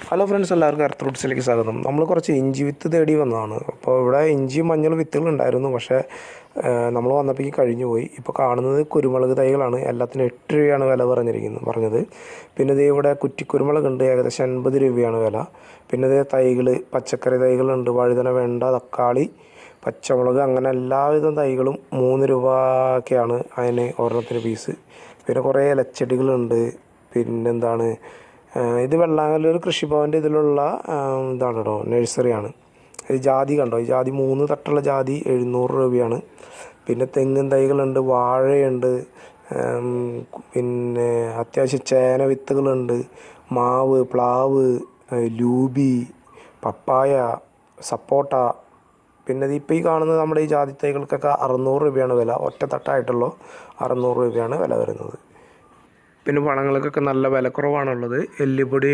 Hello friends, എല്ലാവർക്കും earth റൂട്ട്സിലേക്ക് സ്വാഗതം. നമ്മൾ കുറച്ച് ഇഞ്ചി വിത്ത് തേടി വന്നതാണ്. അപ്പോൾ ഇവിടെ ഇഞ്ചിയും മഞ്ഞൾ വിത്തുകളുണ്ടായിരുന്നു, പക്ഷേ നമ്മൾ വന്നപ്പോൾ കഴിഞ്ഞു പോയി. ഇപ്പോൾ കാണുന്നത് കുരുമുളക് തൈകളാണ്. എല്ലാത്തിനും 8 രൂപയാണ് വില പറഞ്ഞത്. പിന്നെ ഇത് ഇവിടെ കുറ്റിക്കുരുമുളകുണ്ട്, ഏകദേശം 80 രൂപയാണ് വില. പിന്നെ ഇത് തൈകൾ, പച്ചക്കറി തൈകളുണ്ട്, വഴുതന, വെണ്ട, തക്കാളി, പച്ചമുളക്, അങ്ങനെ എല്ലാവിധ തൈകളും 3 രൂപയൊക്കെയാണ് അതിന് ഒരെണ്ണത്തിന് പീസ്. പിന്നെ കുറേ ഇലച്ചെടികളുണ്ട്. പിന്നെന്താണ്, ഇത് വെള്ളാങ്കല്ലൂർ കൃഷിഭവൻ്റെ ഇതിലുള്ള ഇതാണ് കേട്ടോ, നഴ്സറിയാണ്. ഇത് ജാതി കണ്ടോ, ഈ ജാതി 3 തട്ടുള്ള ജാതി 700 രൂപയാണ്. പിന്നെ തെങ്ങിൻ തൈകളുണ്ട്, വാഴയുണ്ട്, പിന്നെ അത്യാവശ്യം ചേന വിത്തുകളുണ്ട്, മാവ്, പ്ലാവ്, ലൂബി, പപ്പായ, സപ്പോട്ട. പിന്നെ ഇപ്പോൾ ഈ കാണുന്നത് നമ്മുടെ ഈ ജാതി തൈകൾക്കൊക്കെ 600 രൂപയാണ് വില. ഒറ്റ തട്ടായിട്ടുള്ളൂ 600 രൂപയാണ് വില വരുന്നത്. പിന്നെ വളങ്ങൾക്കൊക്കെ നല്ല വിലക്കുറവാണുള്ളത്. എല്ലുപൊടി,